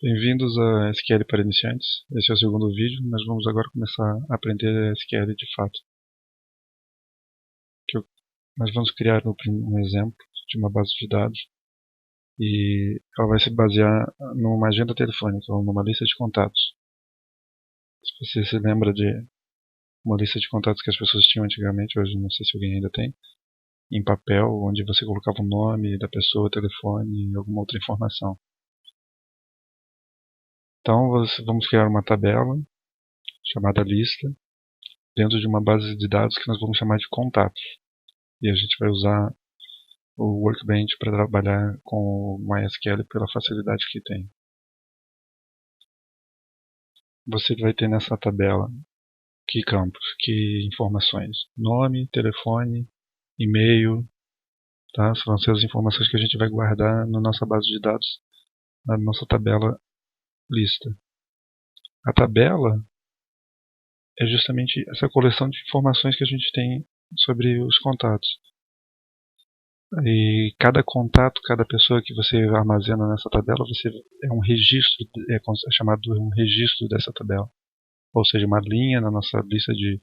Bem-vindos a SQL para iniciantes. Esse é o segundo vídeo. Nós vamos agora começar a aprender SQL de fato. Nós vamos criar um exemplo de uma base de dados e ela vai se basear numa agenda telefônica ou numa lista de contatos. Se você se lembra de uma lista de contatos que as pessoas tinham antigamente, hoje não sei se alguém ainda tem, em papel, onde você colocava o nome da pessoa, o telefone e alguma outra informação. Então vamos criar uma tabela chamada lista dentro de uma base de dados que nós vamos chamar de contatos. E a gente vai usar o Workbench para trabalhar com o MySQL pela facilidade que tem. Você vai ter nessa tabela que campos, que informações, nome, telefone, e-mail, tá? São as informações que a gente vai guardar na nossa base de dados, na nossa tabela lista. A tabela é justamente essa coleção de informações que a gente tem sobre os contatos. E cada contato, cada pessoa que você armazena nessa tabela, é um registro, é chamado um registro dessa tabela. Ou seja, uma linha na nossa lista de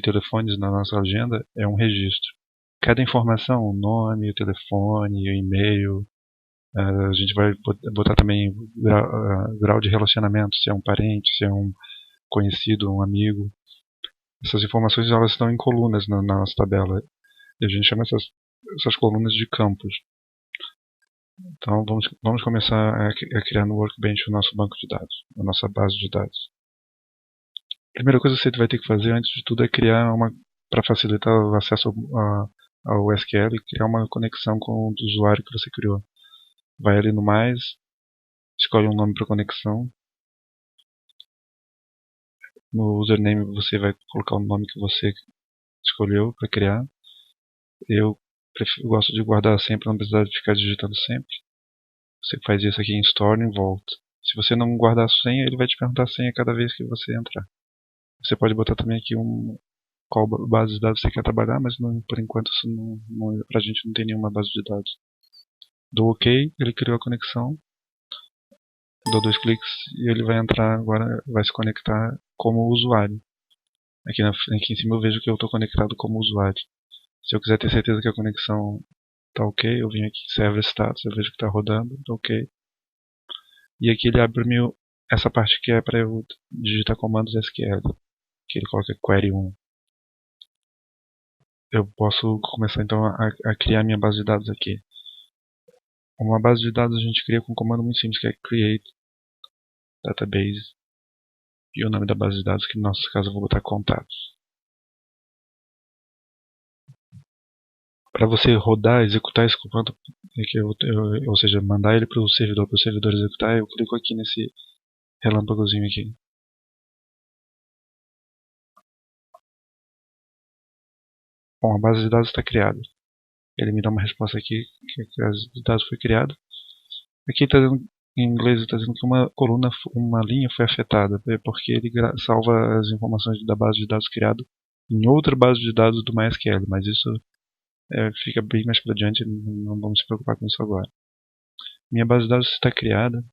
telefones, na nossa agenda, é um registro. Cada informação, o nome, o telefone, o e-mail, a gente vai botar também grau de relacionamento, se é um parente, se é um conhecido, um amigo. Essas informações elas estão em colunas na nossa tabela. E a gente chama essas colunas de campos. Então vamos começar a criar no Workbench o nosso banco de dados, a nossa base de dados. A primeira coisa que você vai ter que fazer antes de tudo é criar para facilitar o acesso ao SQL, criar uma conexão com o usuário que você criou. Vai ali no mais, escolhe um nome para conexão. No username você vai colocar o nome que você escolheu para criar. Eu gosto de guardar sempre, não precisar de ficar digitando sempre. Você faz isso aqui em Store e volta. Se você não guardar a senha, ele vai te perguntar a senha cada vez que você entrar. Você pode botar também aqui qual base de dados você quer trabalhar, mas por enquanto pra gente não tem nenhuma base de dados. Dou OK, ele criou a conexão. Dou 2 cliques e ele vai entrar agora, vai se conectar como usuário. Aqui em cima eu vejo que eu estou conectado como usuário. Se eu quiser ter certeza que a conexão está OK, eu venho aqui em Server Status, eu vejo que está rodando, OK. E aqui ele abre essa parte que é para eu digitar comandos SQL, que ele coloca Query 1. Eu posso começar então a criar minha base de dados aqui. Uma base de dados a gente cria com um comando muito simples, que é create database. E o nome da base de dados, que no nosso caso eu vou botar contatos. Para você rodar, executar esse comando, ou seja, mandar ele para o servidor executar, eu clico aqui nesse relâmpagozinho aqui. Bom, a base de dados está criada. Ele me dá uma resposta aqui, que a base de dados foi criada. Aqui está dizendo, em inglês está dizendo que uma linha foi afetada, porque ele salva as informações da base de dados criada em outra base de dados do MySQL, mas isso fica bem mais para diante, não vamos se preocupar com isso agora. Minha base de dados está criada,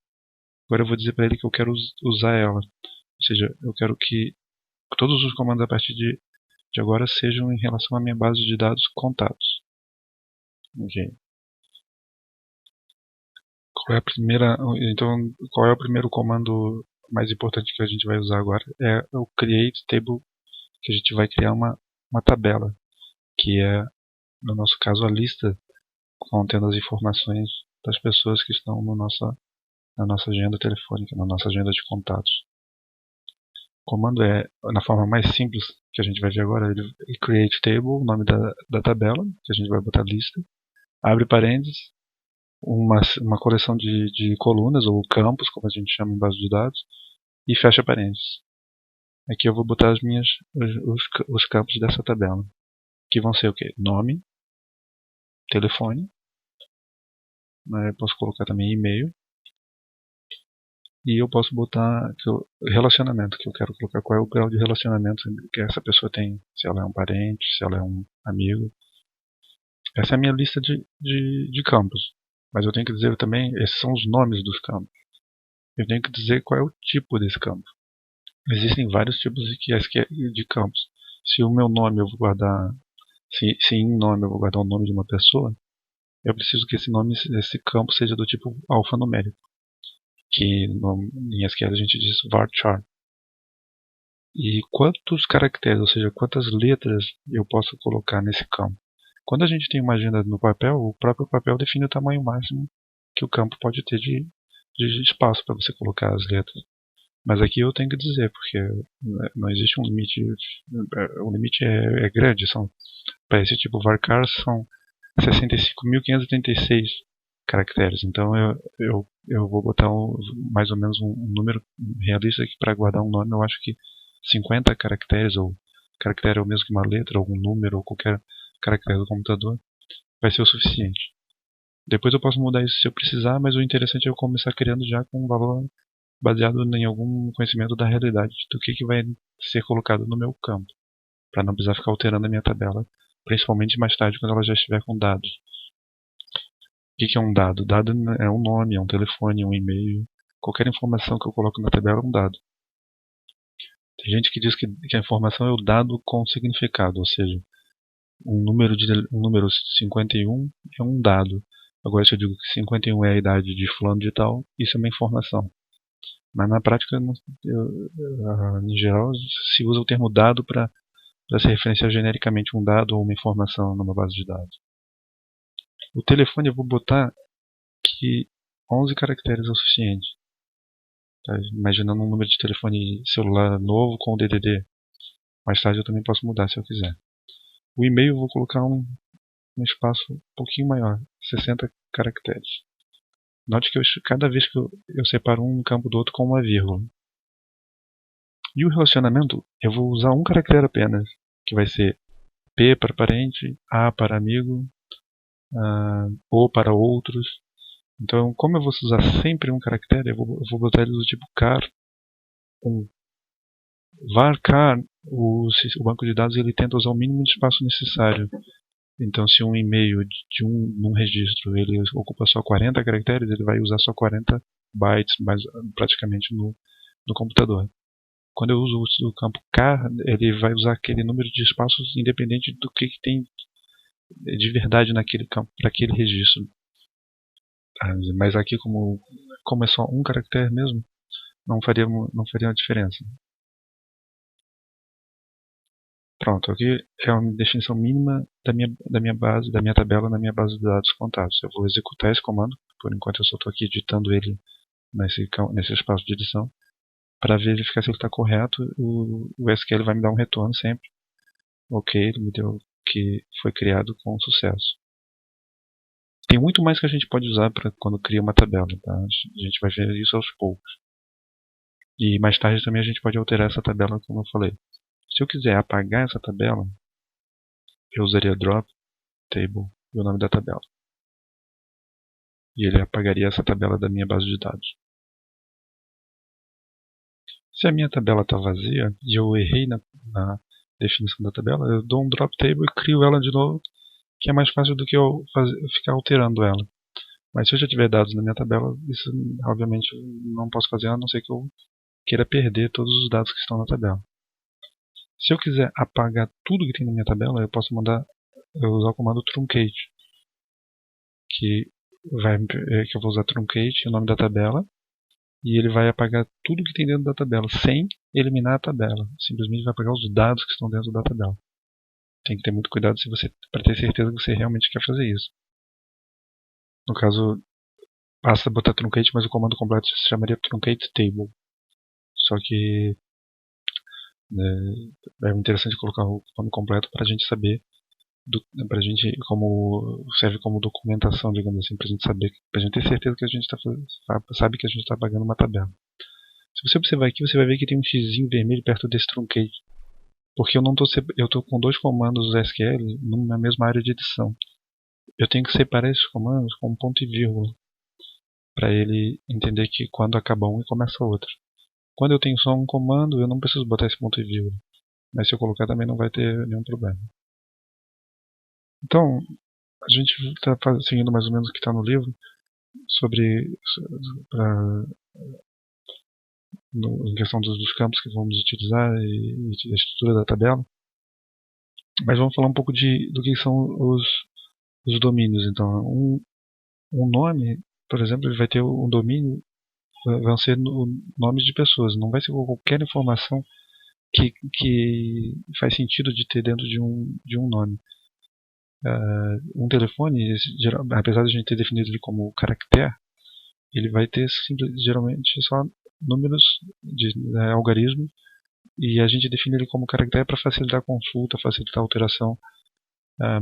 agora eu vou dizer para ele que eu quero usar ela, ou seja, eu quero que todos os comandos a partir de agora sejam em relação à minha base de dados contatos. Ok. Qual é o primeiro comando mais importante que a gente vai usar agora? É o create table, que a gente vai criar uma tabela, que é, no nosso caso, a lista contendo as informações das pessoas que estão na nossa agenda telefônica, na nossa agenda de contatos. O comando é, na forma mais simples que a gente vai ver agora, ele create table, o nome da tabela, que a gente vai botar lista, abre parênteses, uma coleção de colunas, ou campos, como a gente chama em base de dados, e fecha parênteses. Aqui eu vou botar os campos dessa tabela, que vão ser o quê? Nome, telefone, posso colocar também e-mail, e eu posso botar relacionamento, que eu quero colocar qual é o grau de relacionamento que essa pessoa tem, se ela é um parente, se ela é um amigo. Essa é a minha lista de campos, mas eu tenho que dizer também, esses são os nomes dos campos. eu tenho que dizer qual é o tipo desse campo. Existem vários tipos de campos. Se o meu nome eu vou guardar, se em nome eu vou guardar o nome de uma pessoa, eu preciso que esse campo seja do tipo alfanumérico, que em SQL a gente diz varchar. E quantos caracteres, ou seja, quantas letras eu posso colocar nesse campo? Quando a gente tem uma agenda no papel, o próprio papel define o tamanho máximo que o campo pode ter de espaço para você colocar as letras. Mas aqui eu tenho que dizer, porque não existe um limite. O limite é grande. Para esse tipo varchar são 65.536 caracteres. Então eu vou botar mais ou menos um número realista aqui para guardar um nome. Eu acho que 50 caracteres, ou caractere é o mesmo que uma letra, ou um número, ou qualquer caractere do computador, vai ser o suficiente. Depois eu posso mudar isso se eu precisar, mas o interessante é eu começar criando já com um valor baseado em algum conhecimento da realidade do que vai ser colocado no meu campo, para não precisar ficar alterando a minha tabela, principalmente mais tarde quando ela já estiver com dados. O que é um dado? Dado é um nome, é um telefone, é um e-mail. Qualquer informação que eu coloco na tabela é um dado. Tem gente que diz que a informação é o dado com significado, ou seja, um número 51 é um dado. Agora, se eu digo que 51 é a idade de fulano de tal, isso é uma informação. Mas na prática, em geral, se usa o termo dado para se referenciar genericamente um dado ou uma informação numa base de dados. O telefone eu vou botar que 11 caracteres é o suficiente. Tá? Imaginando um número de telefone celular novo com o DDD. Mais tarde eu também posso mudar se eu quiser. O e-mail eu vou colocar um espaço um pouquinho maior, 60 caracteres. Note que cada vez que eu separo um campo do outro com uma vírgula. E o relacionamento, eu vou usar um caractere apenas, que vai ser P para parente, A para amigo, O para outros. Então, como eu vou usar sempre um caractere, eu vou botar ele do tipo char1. Varchar, o banco de dados, ele tenta usar o mínimo de espaço necessário. Então, se um e-mail num registro ele ocupa só 40 caracteres, ele vai usar só 40 bytes, praticamente no computador. Quando eu uso o campo char, ele vai usar aquele número de espaços independente do que tem de verdade naquele campo, para aquele registro. Mas aqui, como é só um caractere mesmo, não faria uma diferença. Pronto, aqui é uma definição mínima da minha tabela na minha base de dados contados. Eu vou executar esse comando, por enquanto eu só estou aqui editando ele nesse espaço de edição, para verificar se ele está correto. O SQL vai me dar um retorno sempre. Ok, ele me deu que foi criado com sucesso. Tem muito mais que a gente pode usar para quando cria uma tabela, tá? A gente vai ver isso aos poucos. E mais tarde também a gente pode alterar essa tabela, como eu falei. Se eu quiser apagar essa tabela, eu usaria drop table e o nome da tabela. E ele apagaria essa tabela da minha base de dados. Se a minha tabela está vazia e eu errei na definição da tabela, eu dou um drop table e crio ela de novo, que é mais fácil do que eu ficar alterando ela. Mas se eu já tiver dados na minha tabela, isso obviamente não posso fazer, a não ser que eu queira perder todos os dados que estão na tabela. Se eu quiser apagar tudo que tem na minha tabela, eu posso usar o comando truncate, que eu vou usar truncate, o nome da tabela, e ele vai apagar tudo que tem dentro da tabela, sem eliminar a tabela. Simplesmente vai apagar os dados que estão dentro da tabela. Tem que ter muito cuidado para ter certeza que você realmente quer fazer isso. No caso, basta botar truncate, mas o comando completo se chamaria truncate table. Só que é interessante colocar o comando completo para a gente saber, serve como documentação, digamos assim, para a gente saber, para a gente ter certeza que a gente sabe que a gente está apagando uma tabela. Se você observar aqui, você vai ver que tem um xizinho vermelho perto desse truncate. Porque eu estou com dois comandos do SQL na mesma área de edição. Eu tenho que separar esses comandos com um ponto e vírgula, para ele entender que quando acaba um e começa outro. Quando eu tenho só um comando, eu não preciso botar esse ponto e vírgula. Mas se eu colocar também não vai ter nenhum problema. Então, a gente está seguindo mais ou menos o que está no livro, em questão dos campos que vamos utilizar e da estrutura da tabela. Mas vamos falar um pouco do que são os domínios. Então, um nome, por exemplo, ele vai ter um domínio, vão ser nomes de pessoas, não vai ser qualquer informação que faz sentido de ter dentro de um nome. Um telefone, apesar de a gente ter definido ele como caractere, ele vai ter geralmente só números de algarismo, e a gente define ele como caractere para facilitar a consulta, facilitar a alteração,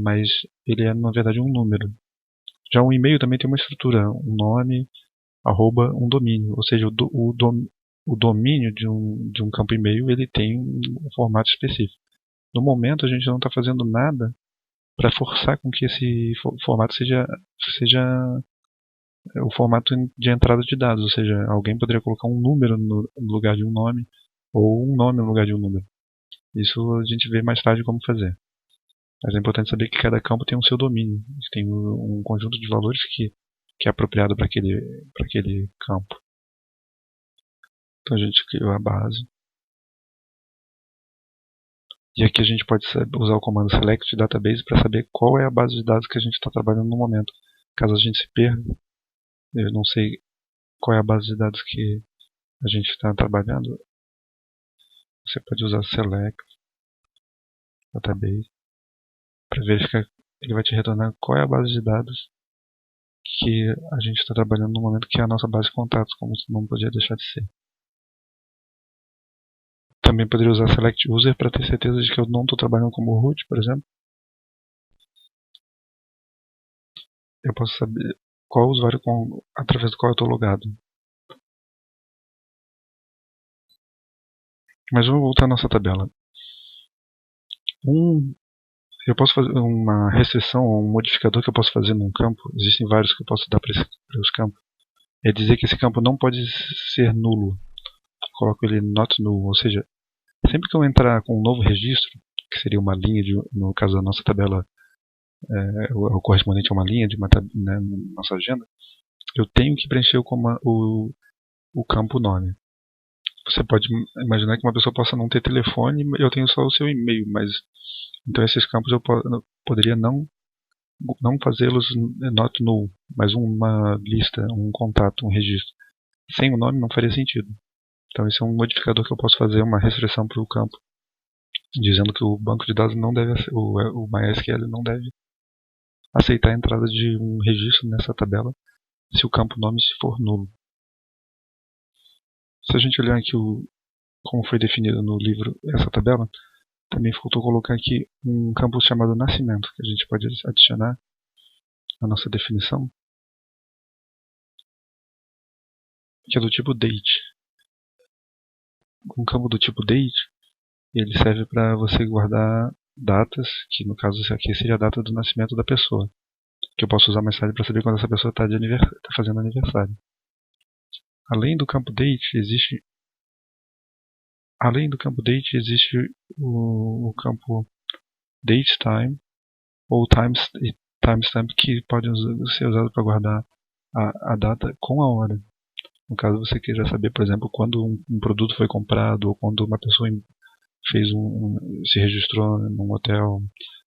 mas ele é na verdade um número. Já um e-mail também tem uma estrutura, um nome, arroba, um domínio, ou seja, o domínio de um campo e-mail ele tem um formato específico. No momento a gente não está fazendo nada para forçar com que esse formato seja o formato de entrada de dados, ou seja, alguém poderia colocar um número no lugar de um nome ou um nome no lugar de um número. Isso a gente vê mais tarde como fazer. Mas é importante saber que cada campo tem o seu domínio, tem um conjunto de valores que é apropriado para aquele campo. Então a gente criou a base. E aqui a gente pode usar o comando select database para saber qual é a base de dados que a gente está trabalhando no momento. Caso a gente se perca, eu não sei qual é a base de dados que a gente está trabalhando, você pode usar select database para verificar, ele vai te retornar qual é a base de dados que a gente está trabalhando no momento, que é a nossa base de contatos, como não podia deixar de ser. Também poderia usar select user para ter certeza de que eu não estou trabalhando como root, por exemplo. Eu posso saber qual usuário através do qual eu estou logado. Mas vamos voltar à nossa tabela. Eu posso fazer uma restrição ou um modificador que eu posso fazer num campo. Existem vários que eu posso dar para os campos. É dizer que esse campo não pode ser nulo. Coloco ele not null, ou seja, sempre que eu entrar com um novo registro, que seria uma linha, no caso da nossa tabela, o correspondente a uma linha de né, na nossa agenda, eu tenho que preencher o campo nome. Você pode imaginar que uma pessoa possa não ter telefone, eu tenho só o seu e-mail, mas então esses campos eu poderia não fazê-los not null, mas uma lista, um contato, um registro. Sem o nome não faria sentido. Então esse é um modificador que eu posso fazer, uma restrição para o campo, dizendo que o banco de dados não deve, o MySQL não deve aceitar a entrada de um registro nessa tabela se o campo nome for nulo. Se a gente olhar aqui como foi definido no livro essa tabela, também faltou colocar aqui um campo chamado nascimento, que a gente pode adicionar na nossa definição, que é do tipo date. Um campo do tipo date, ele serve para você guardar datas, que no caso isso aqui seria a data do nascimento da pessoa, que eu posso usar mais tarde para saber quando essa pessoa está fazendo aniversário. Além do campo date existe o campo datetime ou timestamp, que pode ser usado para guardar a data com a hora. No caso você queira saber, por exemplo, quando um produto foi comprado ou quando uma pessoa se registrou num hotel,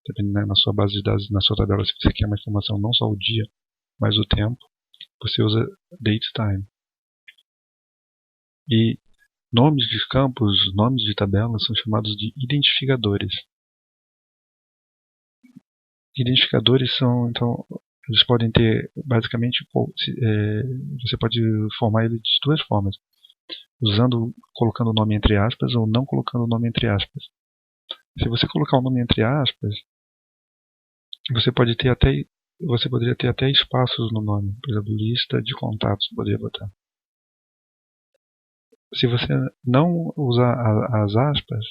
dependendo na sua base de dados, na sua tabela, se você quer uma informação não só o dia, mas o tempo, você usa datetime. E nomes de campos, nomes de tabelas são chamados de identificadores. Identificadores são, então, eles podem ter, basicamente, você pode formar ele de duas formas, colocando o nome entre aspas ou não colocando o nome entre aspas. Se você colocar o nome entre aspas, você poderia ter até espaços no nome, por exemplo, lista de contatos, poderia botar. Se você não usar as aspas,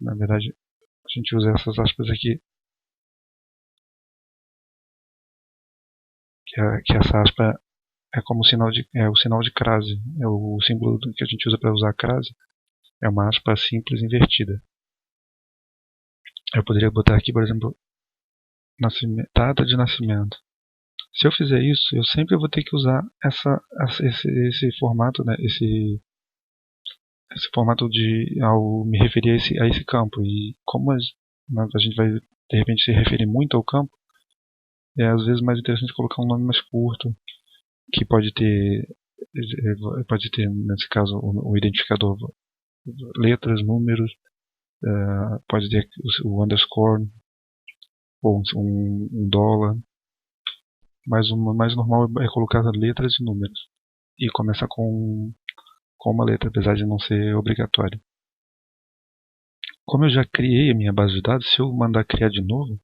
na verdade, a gente usa essas aspas aqui, que essa aspa é como o sinal de crase, é o símbolo que a gente usa para usar a crase, é uma aspa simples invertida. Eu poderia botar aqui, por exemplo, data de nascimento. Se eu fizer isso, eu sempre vou ter que usar esse formato, né, esse formato ao me referir a esse campo. E como a gente vai de repente se referir muito ao campo, é às vezes mais interessante colocar um nome mais curto, que pode ter nesse caso o identificador, letras, números, pode ter o underscore ou um dólar, mas o mais normal é colocar letras e números e começar com uma letra, apesar de não ser obrigatório. Como eu já criei a minha base de dados, se eu mandar criar de novo,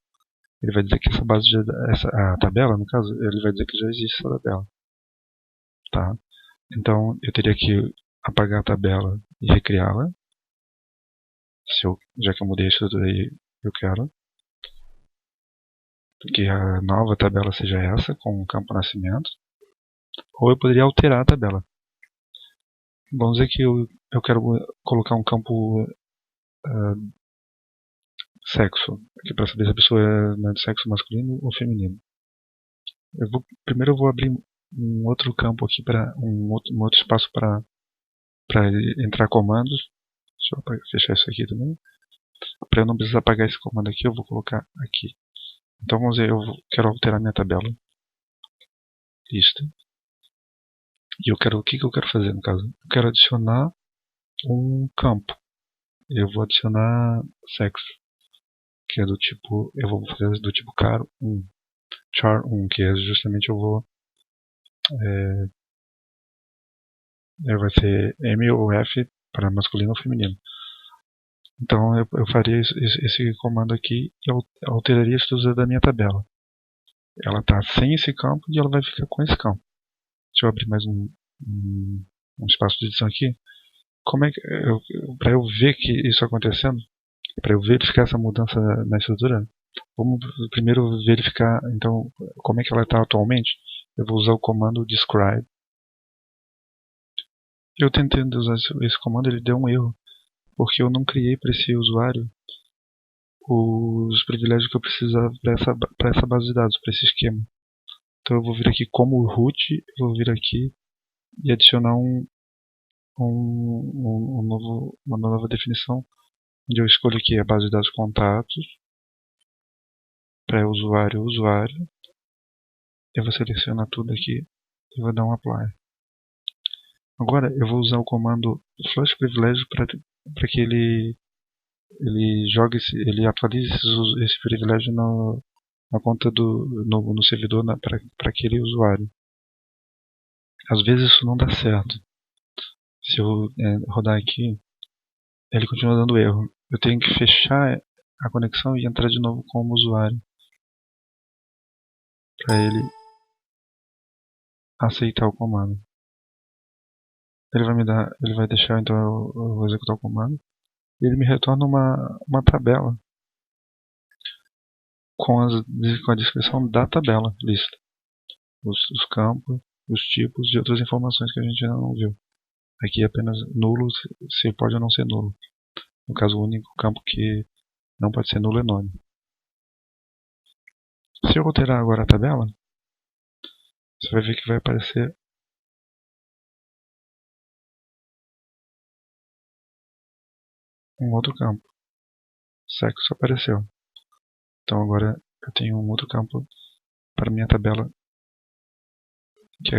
ele vai dizer que a tabela, no caso, ele vai dizer que já existe essa tabela. Tá? Então eu teria que apagar a tabela e recriá-la. Já que eu mudei a estrutura aí, eu quero que a nova tabela seja essa, com o campo nascimento. Ou eu poderia alterar a tabela. Vamos dizer que eu quero colocar um campo sexo, aqui para saber se a pessoa é de sexo masculino ou feminino. Primeiro eu vou abrir um outro campo aqui, um outro espaço para entrar comandos. Deixa eu fechar isso aqui também. Para eu não precisar apagar esse comando aqui, eu vou colocar aqui. Então vamos dizer, eu quero alterar minha tabela. Lista. E o que eu quero fazer no caso? Eu quero adicionar um campo. Eu vou adicionar sexo, que é do tipo, eu vou fazer do tipo char1, que é justamente vai ser M ou F para masculino ou feminino. Então eu faria esse comando aqui e alteraria a estrutura da minha tabela. Ela está sem esse campo e ela vai ficar com esse campo. Deixa eu abrir mais um espaço de edição aqui. Para eu ver que isso acontecendo, para eu verificar essa mudança na estrutura, vamos primeiro verificar então como é que ela está atualmente. Eu vou usar o comando describe. Eu tentei usar esse comando, ele deu um erro, porque eu não criei para esse usuário os privilégios que eu precisava para essa base de dados, para esse esquema. Então eu vou vir aqui como root, eu vou vir aqui e adicionar uma nova definição, onde eu escolho aqui a base de dados contatos, para usuário. Eu vou selecionar tudo aqui e vou dar um apply. Agora eu vou usar o comando flush privilégio para que ele atualize esse privilégio na conta no servidor para aquele usuário. Às vezes isso não dá certo. Se eu rodar aqui, ele continua dando erro. Eu tenho que fechar a conexão e entrar de novo como usuário para ele aceitar o comando. Ele vai deixar então eu vou executar o comando e ele me retorna uma tabela com a descrição da tabela, lista, os campos, os tipos e outras informações que a gente ainda não viu. Aqui é apenas nulo, se pode ou não ser nulo. No caso, o único campo que não pode ser nulo é nome. Se eu alterar agora a tabela, você vai ver que vai aparecer um outro campo. Sexo apareceu. Então agora eu tenho um outro campo para minha tabela, que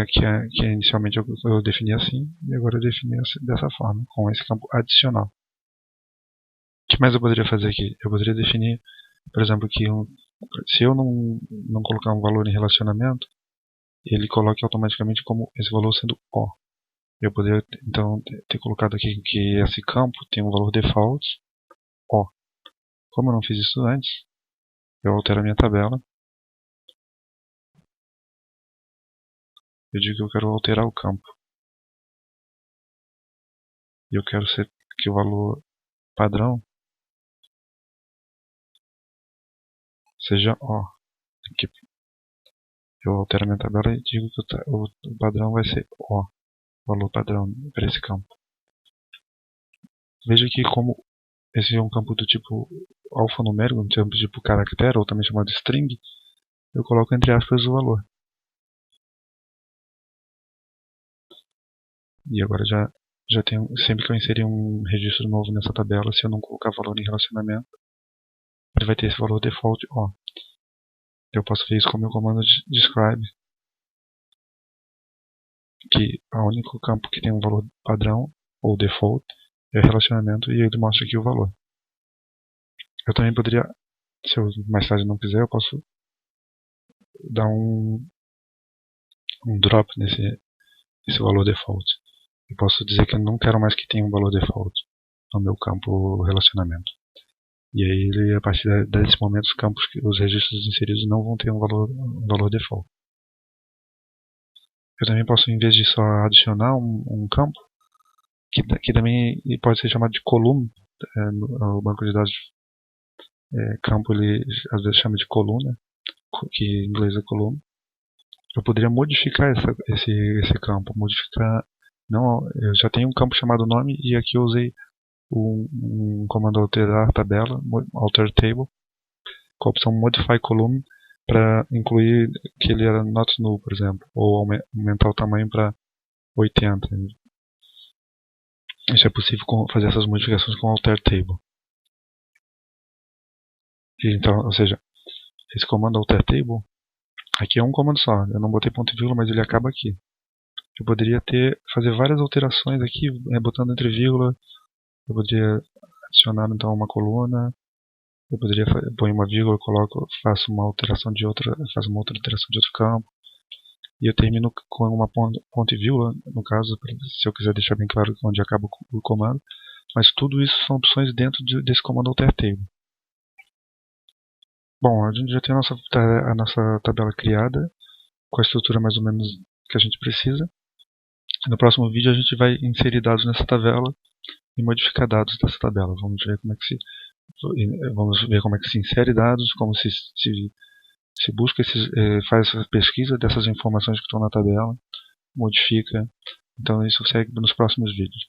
inicialmente eu defini assim, e agora eu defini dessa forma, com esse campo adicional. O que mais eu poderia fazer aqui? Eu poderia definir, por exemplo, que se eu não colocar um valor em relacionamento, ele coloque automaticamente como esse valor sendo O. Eu poderia então ter colocado aqui que esse campo tem um valor default O. Como eu não fiz isso antes, eu altero a minha tabela. Eu digo que eu quero alterar o campo. E eu quero que o valor padrão seja O. Aqui eu altero a minha tabela e digo que o padrão vai ser O. Valor padrão para esse campo. Veja que como esse é um campo do tipo alfanumérico, um campo tipo caractere, ou também chamado string, eu coloco entre aspas o valor. E agora já já tenho, sempre que eu inserir um registro novo nessa tabela, se eu não colocar valor em relacionamento, ele vai ter esse valor default. Ó, eu posso ver isso com o meu comando describe, que o único campo que tem um valor padrão ou default é o relacionamento, e ele mostra aqui o valor. Eu também poderia, se eu mais tarde não quiser, eu posso dar um drop nesse valor default. Eu posso dizer que eu não quero mais que tenha um valor default no meu campo relacionamento. E aí, a partir desse momento, os registros inseridos não vão ter um valor default. Eu também posso, em vez de só adicionar um campo, que também pode ser chamado de column, no banco de dados, campo ele às vezes chama de coluna, que em inglês é column. Eu poderia modificar esse campo, não, eu já tenho um campo chamado nome, e aqui eu usei um comando alterar tabela, alter table, com a opção modify column, para incluir que ele era not null, por exemplo, ou aumentar o tamanho para 80. Isso é possível fazer essas modificações com alter table. Então, ou seja, esse comando alter table, aqui é um comando só, eu não botei ponto e vírgula, mas ele acaba aqui. Eu poderia fazer várias alterações aqui, botando entre vírgula. Eu poderia adicionar então uma coluna. Eu poderia pôr uma vírgula, faço uma alteração de outra, faço uma outra alteração de outro campo. E eu termino com uma ponto e vírgula, no caso, se eu quiser deixar bem claro onde acaba o comando. Mas tudo isso são opções dentro desse comando alter table. Bom, a gente já tem a nossa tabela criada, com a estrutura mais ou menos que a gente precisa. No próximo vídeo a gente vai inserir dados nessa tabela e modificar dados dessa tabela. Vamos ver como é que se insere dados, como se busca faz a pesquisa dessas informações que estão na tabela, modifica. Então isso segue nos próximos vídeos.